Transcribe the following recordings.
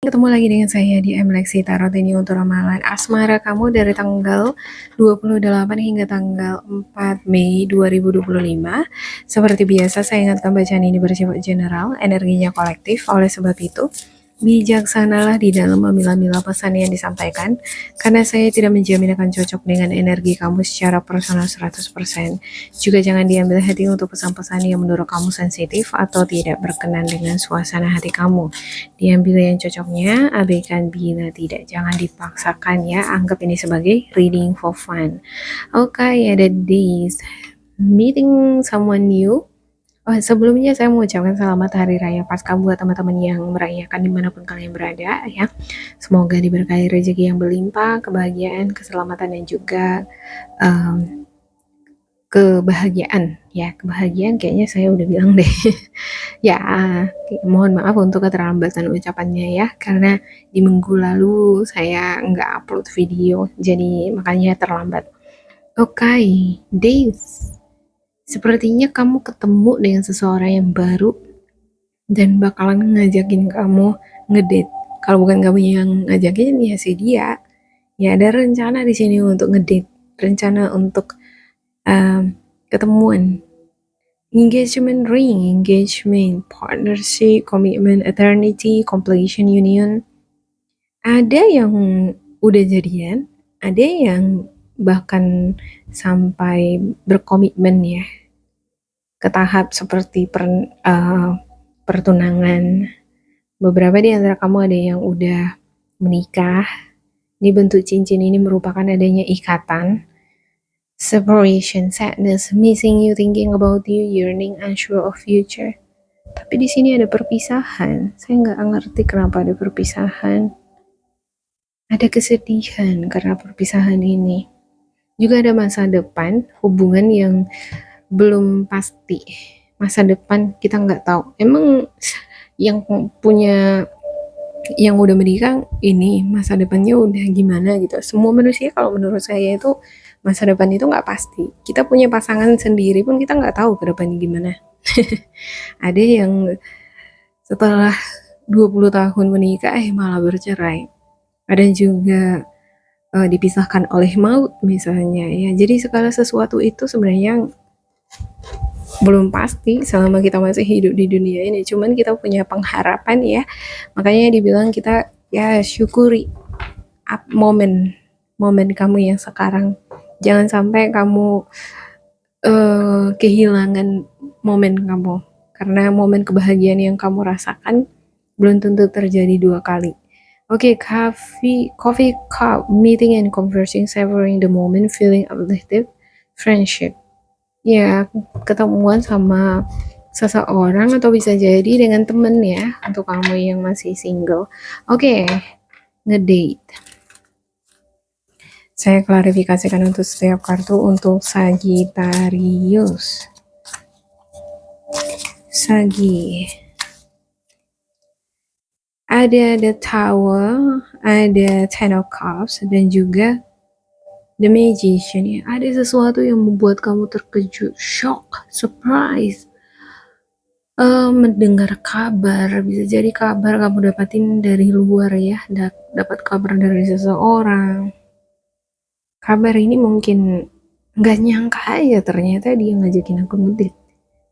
Ketemu lagi dengan saya di Lexi Tarot ini untuk ramalan asmara kamu dari tanggal 28 hingga tanggal 4 Mei 2025. Seperti biasa saya ingatkan bacaan ini bersifat general, energinya kolektif. Oleh sebab itu, bijaksanalah di dalam memilah-milah pesan yang disampaikan, karena saya tidak menjamin akan cocok dengan energi kamu secara personal 100%. Juga jangan diambil hati untuk pesan-pesan yang menurut kamu sensitif atau tidak berkenan dengan suasana hati kamu. Diambil yang cocoknya, abaikan bila tidak. Jangan dipaksakan ya, anggap ini sebagai reading for fun. Okay, ada days meeting someone new. Oh, sebelumnya saya mengucapkan selamat Hari Raya Paskah buat teman-teman yang merayakan dimanapun kalian berada ya. Semoga diberkahi rezeki yang berlimpah, kebahagiaan, keselamatan dan juga um, kebahagiaan ya. Kebahagiaan kayaknya saya udah bilang deh. Ya, mohon maaf untuk keterlambatan ucapannya ya, karena di minggu lalu saya nggak upload video, jadi makanya terlambat. Okay, Dave. Sepertinya kamu ketemu dengan seseorang yang baru dan bakalan ngajakin kamu ngedate. Kalau bukan kamu yang ngajakin, ya si dia. Ya ada rencana di sini untuk ngedate, rencana untuk ketemuan. Engagement ring, engagement, partnership, commitment, eternity, completion, union. Ada yang udah jadian, ada yang bahkan sampai berkomitmen ya ke tahap seperti pertunangan. Beberapa di antara kamu ada yang udah menikah. Ini bentuk cincin ini merupakan adanya ikatan. Separation, sadness, missing you, thinking about you, yearning, unsure of future. Tapi di sini ada perpisahan. Saya nggak ngerti kenapa ada perpisahan. Ada kesedihan karena perpisahan ini. Juga ada masa depan, hubungan yang belum pasti. Masa depan kita nggak tahu. Emang yang punya, yang udah menikah ini masa depannya udah gimana gitu. Semua manusia kalau menurut saya itu masa depan itu nggak pasti. Kita punya pasangan sendiri pun kita nggak tahu ke depannya gimana. Ada yang setelah 20 tahun menikah malah bercerai. Ada juga dipisahkan oleh maut misalnya ya. Jadi segala sesuatu itu sebenarnya belum pasti selama kita masih hidup di dunia ini. Cuman kita punya pengharapan ya. Makanya dibilang kita ya syukuri momen kamu yang sekarang. Jangan sampai kamu kehilangan momen kamu, karena momen kebahagiaan yang kamu rasakan belum tentu terjadi dua kali. Okay, coffee cup, meeting and conversing, savoring the moment, feeling uplifted, friendship. Ya, ketemuan sama seseorang atau bisa jadi dengan temen ya, untuk kamu yang masih single. Oke, ngedate. Saya klarifikasikan untuk setiap kartu untuk Sagittarius. Sagi. Ada The Tower, ada Ten of Cups, dan juga The Magician ya. Ada sesuatu yang membuat kamu terkejut, shock, surprise. Mendengar kabar, bisa jadi kabar kamu dapatin dari luar ya, dapat kabar dari seseorang. Kabar ini mungkin gak nyangka aja ternyata dia ngajakin aku ngedate.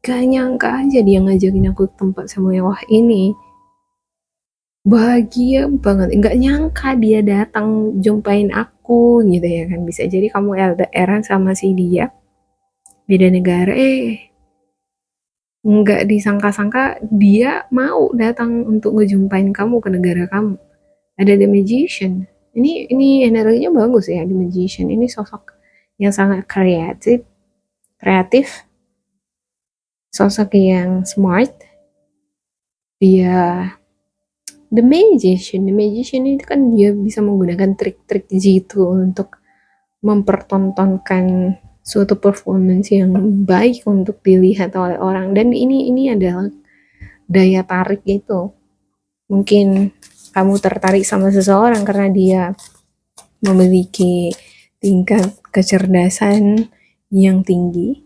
Gak nyangka aja dia ngajakin aku ke tempat semewah ini. Bahagia banget, nggak nyangka dia datang jumpain aku gitu ya kan. Bisa jadi kamu LDR sama si dia, beda negara, nggak disangka-sangka dia mau datang untuk ngejumpain kamu ke negara kamu. Ada The Magician, ini energinya bagus ya. The Magician ini sosok yang sangat kreatif, sosok yang smart. Dia The Magician itu kan dia bisa menggunakan trik-trik jitu untuk mempertontonkan suatu performance yang baik untuk dilihat oleh orang. Dan ini adalah daya tarik itu. Mungkin kamu tertarik sama seseorang karena dia memiliki tingkat kecerdasan yang tinggi,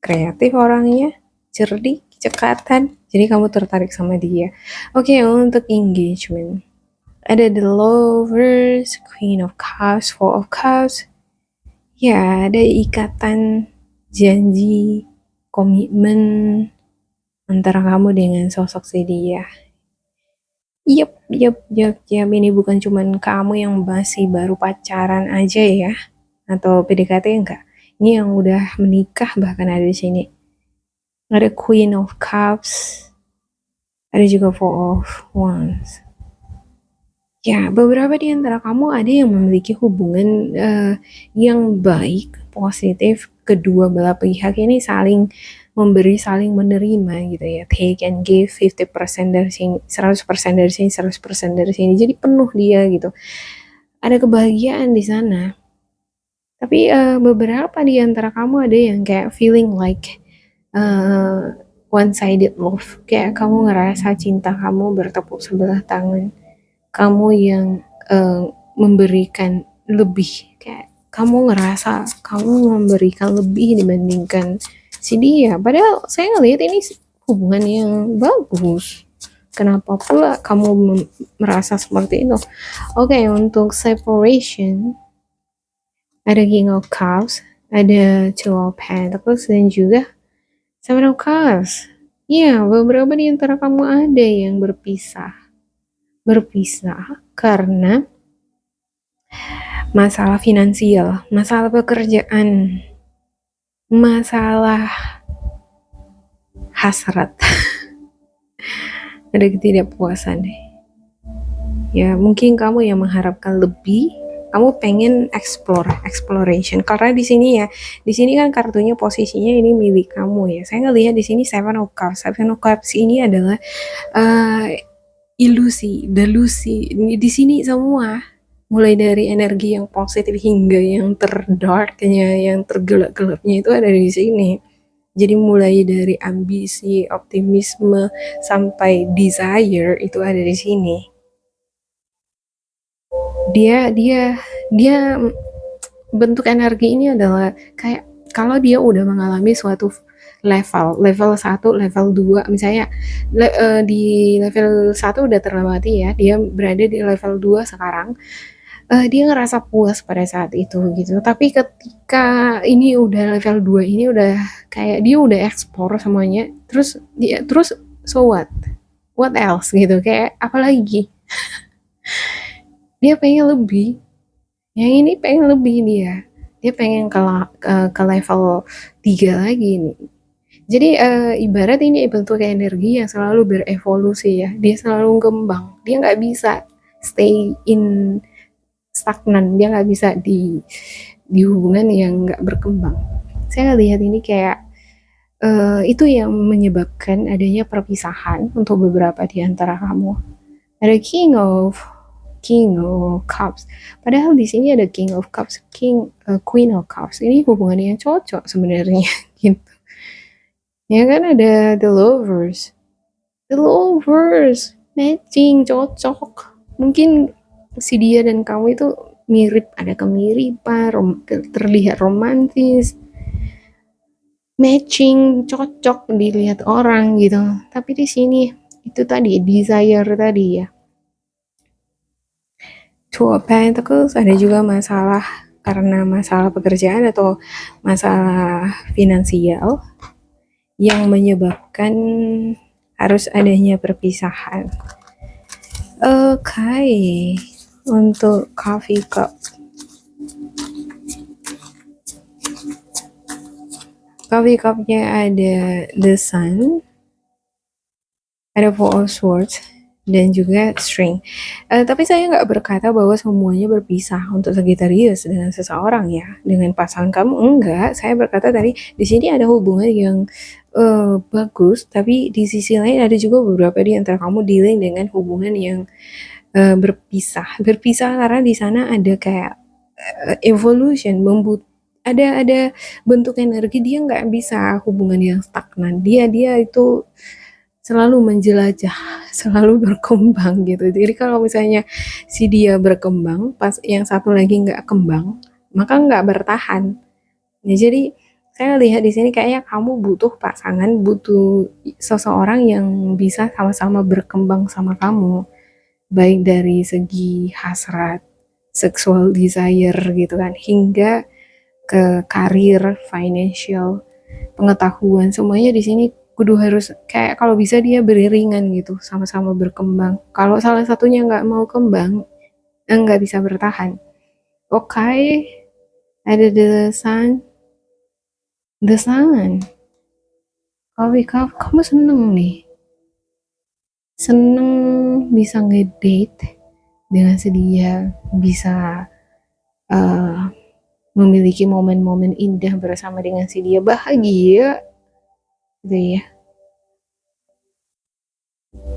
kreatif orangnya, cerdik, cekatan. Jadi kamu tertarik sama dia. Oke, untuk engagement. Ada the lovers, queen of cups, four of cups. Ya, ada ikatan janji, komitmen antara kamu dengan sosok si dia. Yep. Ini bukan cuman kamu yang masih baru pacaran aja ya, atau PDKT enggak. Ini yang udah menikah bahkan ada di sini. Ada Queen of Cups, ada juga Four of Wands. Ya, beberapa di antara kamu ada yang memiliki hubungan yang baik, positif. Kedua belah pihak ini saling memberi, saling menerima gitu ya. Take and give, 50% dari sini, 100% dari sini, 100% dari sini. Jadi penuh dia gitu. Ada kebahagiaan di sana. Tapi beberapa di antara kamu ada yang kayak feeling like one-sided love. Kayak kamu ngerasa cinta kamu bertepuk sebelah tangan. Kamu yang memberikan lebih, kayak kamu ngerasa kamu memberikan lebih dibandingkan si dia, padahal saya ngelihat ini hubungan yang bagus. Kenapa pula kamu merasa seperti itu? Oke, untuk separation ada King of Cups, ada Two of Pentacles, dan juga Seven of Cups. Ya, beberapa di antara kamu ada yang berpisah karena masalah finansial, masalah pekerjaan, masalah hasrat. Ada ketidakpuasan deh. Ya, mungkin kamu yang mengharapkan lebih, kamu pengen exploration. Karena di sini kan kartunya posisinya ini milik kamu ya. Saya ngelihat di sini Seven of Cups. Seven of Cups ini adalah ilusi, delusi. Di sini semua, mulai dari energi yang positif hingga yang terdarknya, yang tergelap-gelapnya itu ada di sini. Jadi mulai dari ambisi, optimisme, sampai desire itu ada di sini. Dia bentuk energi ini adalah kayak kalau dia udah mengalami suatu level 1, level 2, misalnya di level 1 udah terlewati ya, dia berada di level 2 sekarang. Dia ngerasa puas pada saat itu gitu. Tapi ketika ini udah level 2 ini udah kayak dia udah explore semuanya, terus so what? What else gitu, kayak apalagi? Dia pengen lebih. Yang ini pengen lebih dia. Dia pengen ke level 3 lagi nih. Jadi ibarat ini bentuk energi yang selalu berevolusi ya. Dia selalu kembang. Dia nggak bisa stay in stagnan. Dia nggak bisa di hubungan yang nggak berkembang. Saya lihat ini kayak itu yang menyebabkan adanya perpisahan untuk beberapa di antara kamu. Ada King of Cups. Padahal di sini ada King of Cups, Queen of Cups. Ini hubungan yang cocok sebenarnya gitu. Ya kan ada the lovers. Matching, cocok. Mungkin si dia dan kamu itu mirip, ada kemiripan, terlihat romantis. Matching, cocok dilihat orang gitu. Tapi di sini itu tadi desire tadi ya. Two of Pentacles, ada juga masalah karena masalah pekerjaan atau masalah finansial yang menyebabkan harus adanya perpisahan. Oke, untuk Coffee Cup. Coffee Cup-nya ada The Sun, ada Four of Swords, dan juga String. Tapi saya nggak berkata bahwa semuanya berpisah untuk Sagittarius dengan seseorang ya, dengan pasangan kamu, enggak. Saya berkata tadi di sini ada hubungan yang bagus, tapi di sisi lain ada juga beberapa di antara kamu dealing dengan hubungan yang berpisah karena di sana ada kayak evolution, ada bentuk energi. Dia nggak bisa hubungan yang stagnan. Dia itu selalu menjelajah, selalu berkembang gitu. Jadi kalau misalnya si dia berkembang, pas yang satu lagi nggak kembang, maka nggak bertahan. Ya, jadi saya lihat di sini kayaknya kamu butuh pasangan, butuh seseorang yang bisa sama-sama berkembang sama kamu. baik dari segi hasrat, sexual desire gitu kan, hingga ke karir, financial, pengetahuan, semuanya di sini kudu harus kayak kalau bisa dia beriringan gitu, sama-sama berkembang. Kalau salah satunya nggak mau kembang, nggak bisa bertahan. Oke, ada the sun. Kamu seneng nih, seneng bisa ngedate dengan sedia, bisa eh, memiliki momen-momen indah bersama dengan si dia, bahagia gitu ya.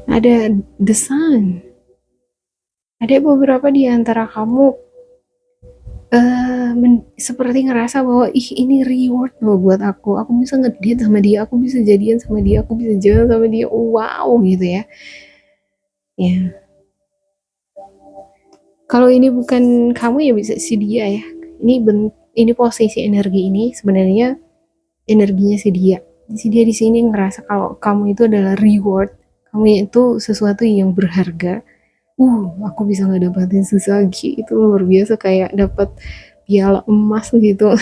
Ada the sun. Ada beberapa di antara kamu seperti ngerasa bahwa ih ini reward loh buat aku bisa ngedate sama dia, aku bisa jadian sama dia, aku bisa jalan sama dia, wow gitu ya. Ya, kalau ini bukan kamu ya bisa si dia ya. Ini posisi energi ini sebenarnya energinya si dia. Si dia di sini ngerasa kalau kamu itu adalah reward, kamu itu sesuatu yang berharga. Aku bisa ngedapatin Susagi itu luar biasa, kayak dapat piala emas gitu.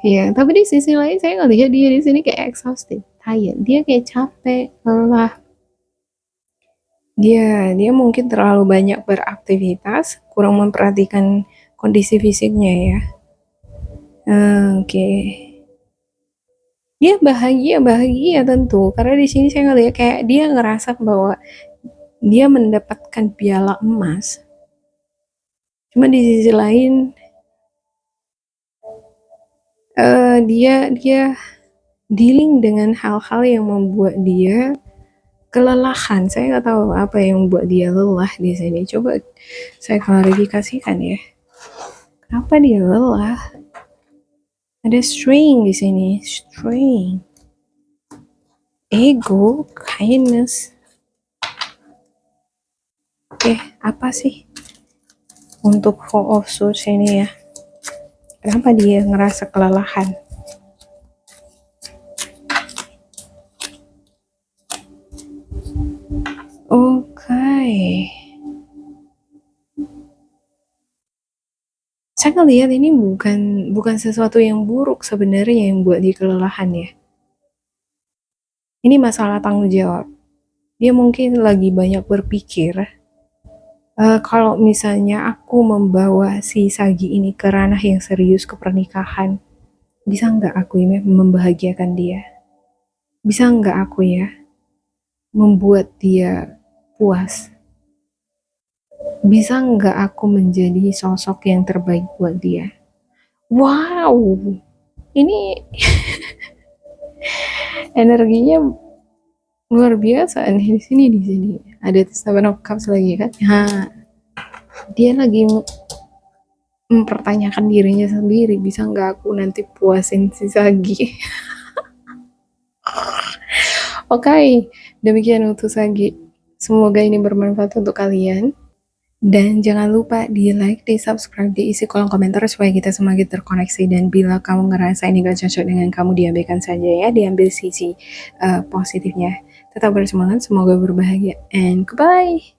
Ya, tapi di sisi lain saya ngelihat dia di sini kayak exhausted, tired. Dia kayak capek, lelah. Dia mungkin terlalu banyak beraktivitas, kurang memperhatikan kondisi fisiknya ya. Oke. Dia bahagia, bahagia tentu. Karena di sini saya ngelihat kayak dia ngerasa bahwa dia mendapatkan piala emas. Cuma di sisi lain dia dealing dengan hal-hal yang membuat dia kelelahan. Saya nggak tahu apa yang membuat dia lelah di sini. Coba saya klarifikasikan ya. Kenapa dia lelah? Ada strain di sini, strain. Ego, kindness. Oke, apa sih untuk Four of Swords ini ya? Kenapa dia ngerasa kelelahan? Oke. Saya ngelihat ini bukan sesuatu yang buruk sebenarnya yang buat dia kelelahan ya. Ini masalah tanggung jawab. Dia mungkin lagi banyak berpikir, kalau misalnya aku membawa si Sagi ini ke ranah yang serius, ke pernikahan, bisa nggak aku ini membahagiakan dia? Bisa nggak aku ya membuat dia puas? Bisa nggak aku menjadi sosok yang terbaik buat dia? Wow, ini energinya luar biasa nih di sini. Ada Seven of Cups lagi kan? Nah, dia lagi mempertanyakan dirinya sendiri, bisa nggak aku nanti puasin si Sagi? Oke, demikian untuk Sagi. Semoga ini bermanfaat untuk kalian. Dan jangan lupa di like, di subscribe, diisi kolom komentar supaya kita semakin terkoneksi. Dan bila kamu ngerasa ini gak cocok dengan kamu, diabaikan saja ya, diambil sisi positifnya. Tetap bersemangat, semoga berbahagia, and goodbye.